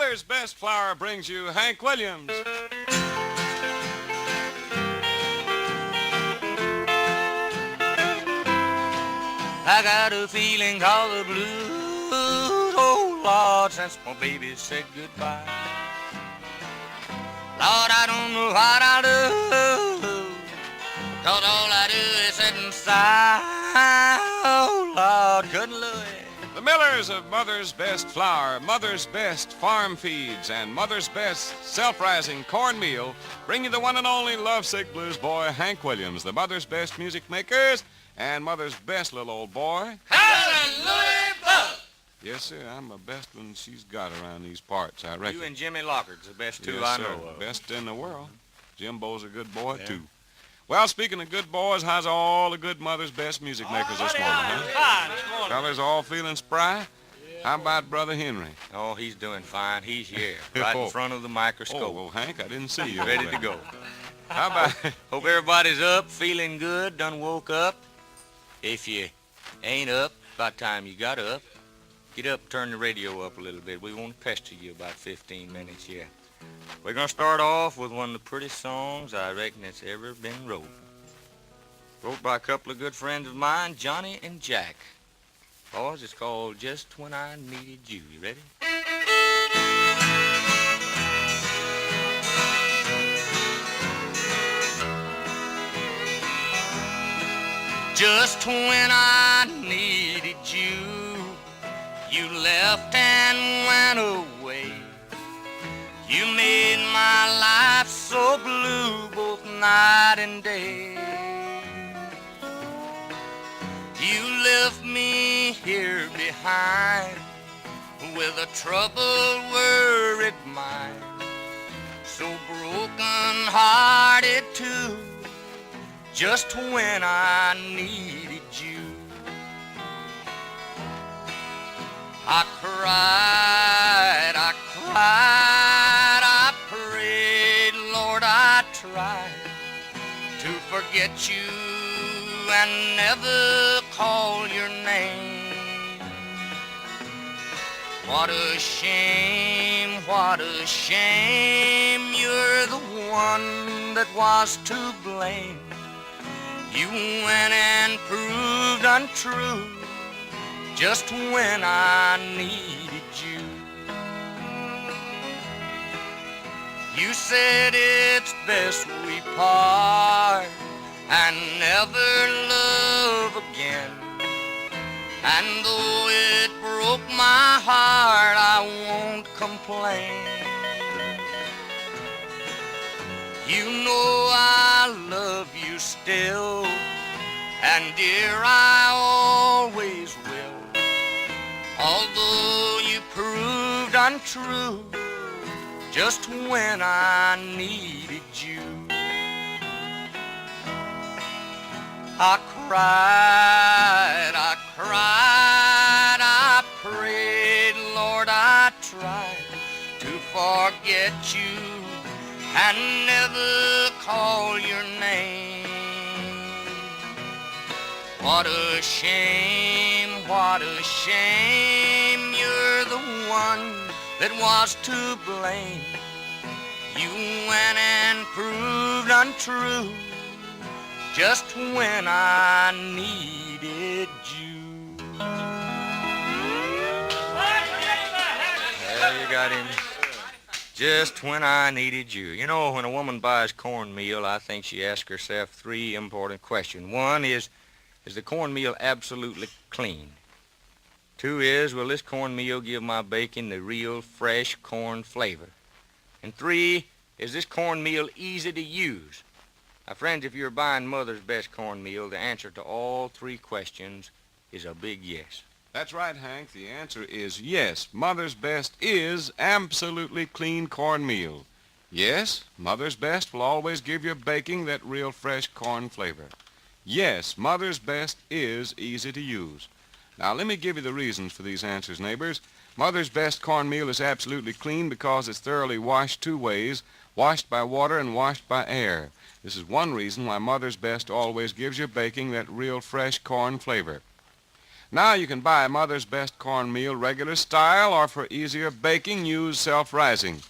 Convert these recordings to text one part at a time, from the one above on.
Mother's Best Flour brings you Hank Williams. I got a feeling called the blues, oh Lord, since my baby said goodbye. Lord, I don't know what I'll do, 'cause all I do is sit and sigh. Oh Lord, couldn't Louis. The Millers of Mother's Best Flour, Mother's Best Farm Feeds, and Mother's Best Self-Rising Cornmeal bring you the one and only lovesick blues boy, Hank Williams, the Mother's Best Music Makers, and Mother's Best Little Old Boy. Hallelujah, Bug! Yes, sir, I'm the best one she's got around these parts, I reckon. You and Jimmy Lockhard's the best two Yes, I sir, know of. best in the world. Jimbo's a good boy, too. Well, speaking of good boys, how's all the good Mother's Best music makers this morning, huh? Fine this morning. Fellas all feeling spry? How about Brother Henry? Oh, he's doing fine. He's here, right in front of the Oh, microscope. well, Hank, I didn't see you. Ready over to there. go. How about... Hope everybody's up, feeling good, done woke up. If you ain't up, about time you got up, get up, turn the radio up a little bit. We won't pester you about 15 minutes yet. We're going to start off with one of the prettiest songs I reckon that's ever been wrote. Wrote by a couple of good friends of mine, Johnny and Jack. Boys, it's called Just When I Needed You. You ready? Just when I needed you, you left and went away. You made my life so blue both night and day. You left me here behind with a troubled, worried mind, so broken-hearted too, just when I needed you. I cried, I prayed, Lord, I tried to forget you and never call your name. What a shame, you're the one that was to blame. You went and proved untrue just when I needed you. You said it's best we part and never love again. And though it broke my heart, I won't complain. You know I love you still, and dear, I always will. Although you proved untrue just when I needed you. I cried, I prayed, Lord, I tried to forget you and never call your name. What a shame, you're the one that was to blame. You went and proved untrue just when I needed you. There you got him. Just when I needed you. You know, when a woman buys cornmeal, I think she asks herself three important questions. One is the cornmeal absolutely clean? Two is, will this cornmeal give my bacon the real fresh corn flavor? And three, is this cornmeal easy to use? Now, friends, if you're buying Mother's Best cornmeal, the answer to all three questions is a big yes. That's right, Hank. The answer is yes. Mother's Best is absolutely clean cornmeal. Yes, Mother's Best will always give your baking that real fresh corn flavor. Yes, Mother's Best is easy to use. Now, let me give you the reasons for these answers, neighbors. Mother's Best cornmeal is absolutely clean because it's thoroughly washed two ways, washed by water and washed by air. This is one reason why Mother's Best always gives your baking that real fresh corn flavor. Now you can buy Mother's Best cornmeal regular style, or for easier baking, use self-rising.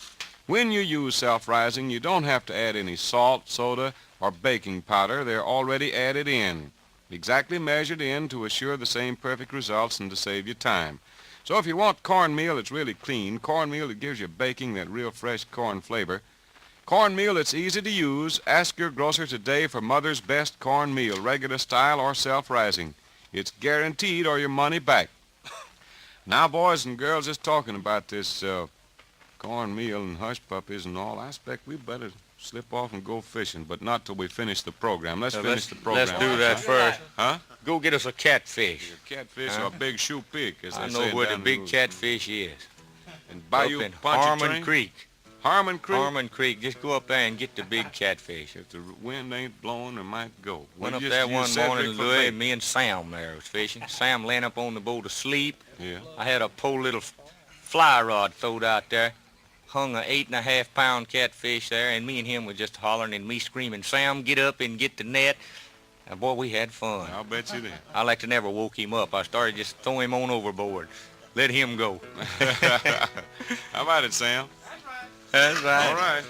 When you use self-rising, you don't have to add any salt, soda, or baking powder. They're already added in, exactly measured in to assure the same perfect results and to save you time. So if you want cornmeal that's really clean, cornmeal that gives you baking that real fresh corn flavor, cornmeal that's easy to use, ask your grocer today for Mother's Best cornmeal, regular style or self-rising. It's guaranteed or your money back. Now, boys and girls, just talking about this cornmeal and hush puppies and all, I expect we better slip off and go fishing, but not till we finish the program. Let's finish the program. Let's do that first. Huh? Go get us a catfish. A catfish or a big shoe pig, as I they know say where the down big catfish is. And Up Bayou in Pontchartrain? Harmon Creek. Harmon Creek? Harmon Creek. Just go up there and get the big catfish. If the wind ain't blowing, it might go. Went up You there use one Cedric morning, for Louis, bait. and me and Sam there was fishing. Sam laying up on the boat asleep. Yeah. I had a poor little fly rod throwed out there. Hung a 8.5-pound catfish there, and me and him were just hollering and me screaming, Sam, get up and get the net. And boy, we had fun. I'll bet you did. I like to never woke him up. I started just throwing him on overboard. Let him go. How about it, Sam? That's right. All right.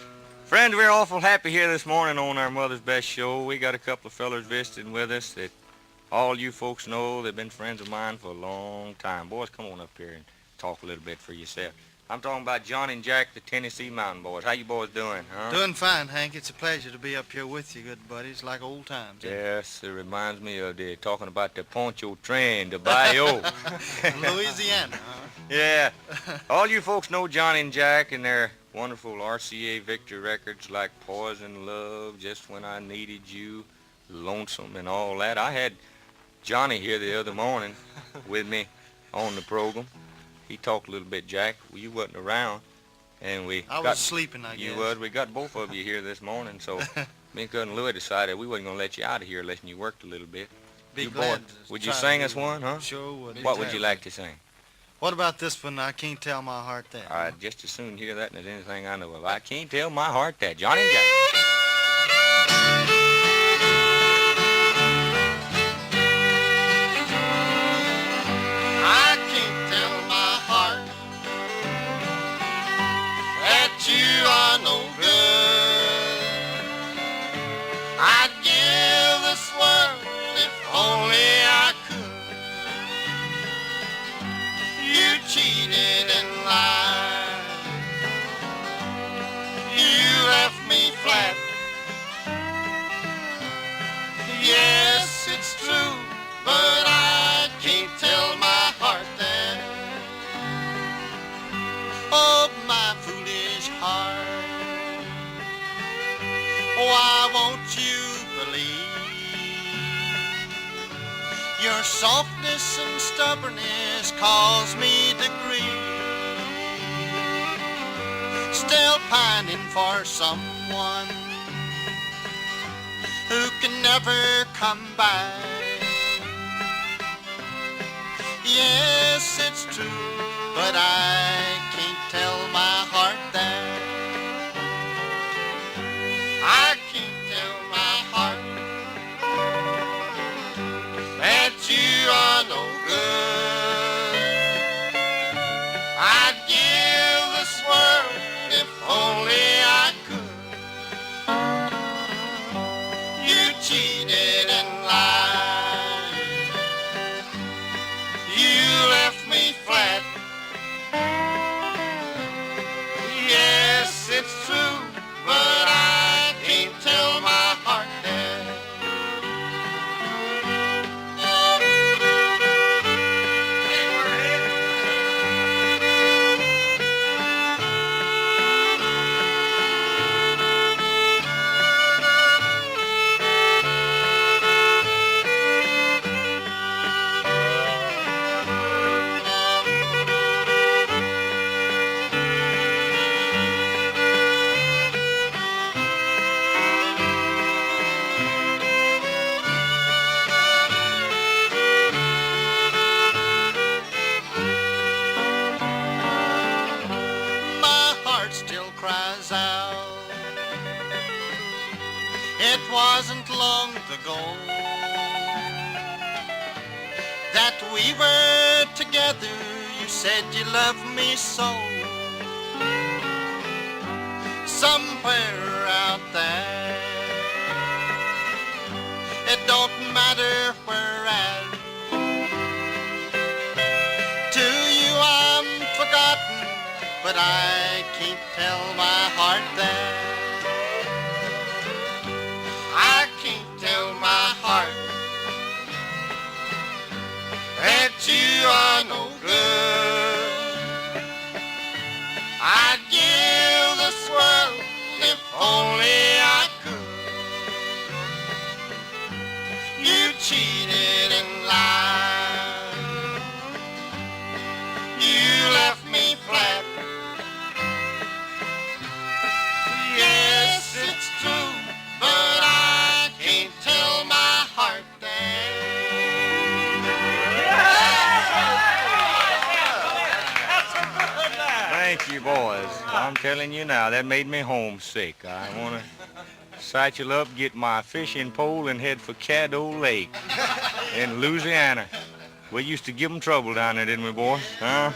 Friends, we're awful happy here this morning on our Mother's Best show. We got a couple of fellers visiting with us that all you folks know. They've been friends of mine for a long time. Boys, come on up here and talk a little bit for yourself. I'm talking about John and Jack, the Tennessee Mountain Boys. How you boys doing, huh? Doing fine, Hank. It's a pleasure to be up here with you, good buddies, like old times. Yes, it reminds me of the talking about the Pontchartrain, the Bayou. Louisiana, huh? Yeah. All you folks know Johnny and Jack and their wonderful RCA Victor records like Poison Love, Just When I Needed You, Lonesome, and all that. I had Johnny here the other morning with me on the program. He talked a little bit, Jack. Well, you wasn't around, and I was sleeping, I guess. You was. We got both of you here this morning, so me and Cousin Louis decided we wasn't going to let you out of here unless you worked a little bit. Be You glad boy, to would you try sing to us do one, huh? Sure would. What would you like to sing? What about this one, I Can't Tell My Heart That? I'd just as soon hear that as anything I know of. I can't tell my heart that. Johnny and Jack. I can't tell my heart that you are no good. I'd give this world if only I could. You cheated and lied. You left me flat. Yes, it's true, but I can't tell my heart that. Oh, my foolish heart, why won't you believe? Your softness and stubbornness cause me to grieve. Still pining for someone who can never come back. Yes, it's true, but I can't tell my heart that. I can't tell my heart that you are no good. I'd give this world if only I could. You cheated and lied. You left me flat. Yes, it's true, but I can't tell my heart that. My heart still cries out. It wasn't long ago that we were together. You said you loved me so. Somewhere out there, it don't matter where at. To you I'm forgotten, but I can't tell my heart that. I can't tell my heart that you are no good. I'd give this world if only I could. You cheated and lied. You left me flat. Yes, it's true, but I can't tell my heart that. Thank you, boys. I'm telling you now, that made me homesick. I want to satchel up, get my fishing pole, and head for Caddo Lake in Louisiana. We used to give 'em trouble down there, didn't we, boys? Huh?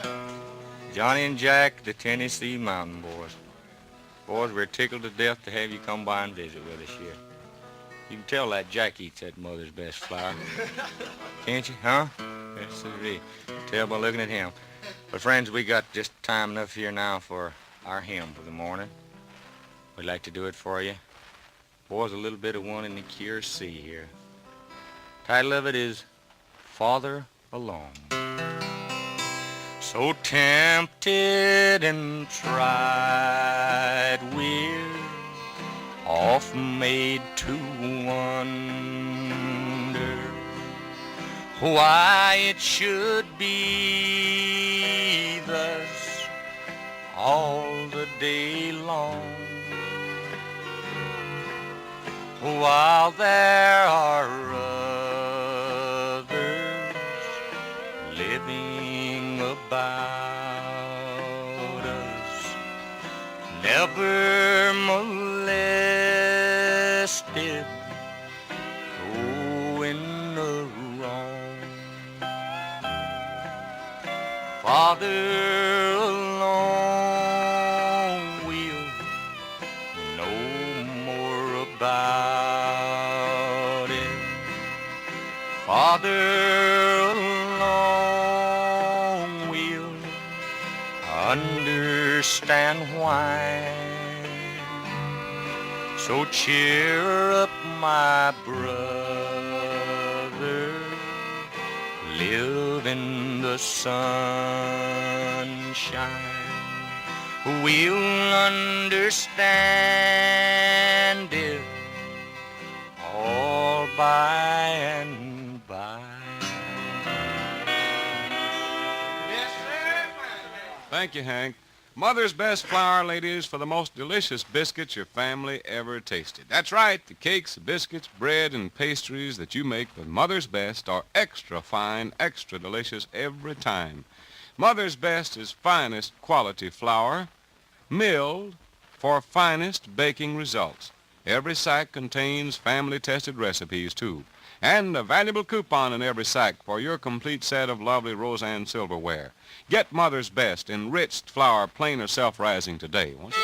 Johnny and Jack, the Tennessee Mountain Boys. Boys, we're tickled to death to have you come by and visit with us here. You can tell that Jack eats that mother's best flour. Can't you, huh? Yes, sir. Tell by looking at him. But friends, we got just time enough here now for our hymn for the morning. We'd like to do it for you. Boys, a little bit of one in the key of C here. Title of it is Farther Along. So tempted and tried, we're often made to wonder why it should be thus all the day long, while there are others living about us, never molested, going the wrong. Farther along, we'll know more about it. Farther along, we'll understand why. So cheer up, my brother, live in the sunshine. We'll understand it all by and by. Thank you, Hank. Mother's Best Flour, ladies, for the most delicious biscuits your family ever tasted. That's right, the cakes, biscuits, bread, and pastries that you make with Mother's Best are extra fine, extra delicious every time. Mother's Best is finest quality flour, milled for finest baking results. Every sack contains family-tested recipes, too, and a valuable coupon in every sack for your complete set of lovely Roseanne silverware. Get Mother's Best enriched flour, plain or self-rising today, won't you?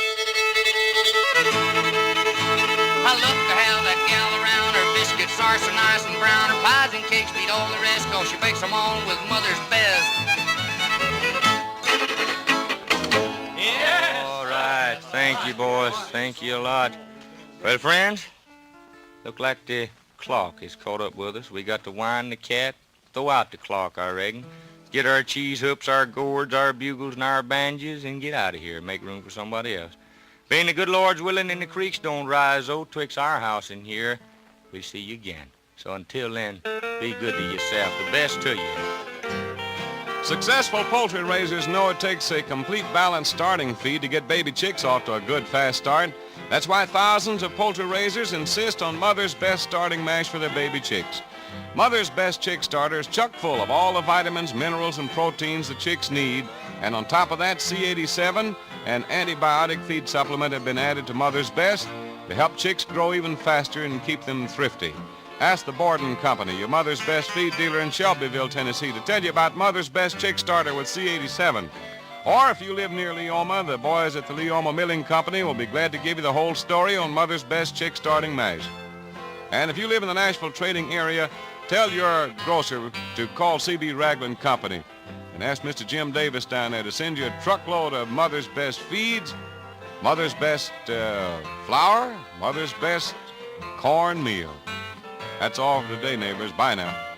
I love to have that gal around. Her biscuits are so nice and brown. Her pies and cakes beat all the rest, 'cause she bakes them all with Mother's Best. Yeah. All right. Thank you, boys. Thank you a lot. Well, friends, look like the clock is caught up with us. We got to wind the cat, throw out the clock, I reckon. Get our cheese hoops, our gourds, our bugles, and our banjos, and get out of here and make room for somebody else. Being the good Lord's willing and the creeks don't rise, oh, twixt our house and here, we see you again. So until then, be good to yourself. The best to you. Successful poultry raisers know it takes a complete balanced starting feed to get baby chicks off to a good, fast start. That's why thousands of poultry raisers insist on Mother's Best starting mash for their baby chicks. Mother's Best Chick Starter is chock full of all the vitamins, minerals, and proteins the chicks need. And on top of that, C87, an antibiotic feed supplement, have been added to Mother's Best to help chicks grow even faster and keep them thrifty. Ask the Borden Company, your Mother's Best feed dealer in Shelbyville, Tennessee, to tell you about Mother's Best Chick Starter with C87. Or if you live near Leoma, the boys at the Leoma Milling Company will be glad to give you the whole story on Mother's Best Chick Starting Mash. And if you live in the Nashville trading area, tell your grocer to call C.B. Ragland Company and ask Mr. Jim Davis down there to send you a truckload of Mother's Best feeds, Mother's Best flour, Mother's Best cornmeal. That's all for today, neighbors. Bye now.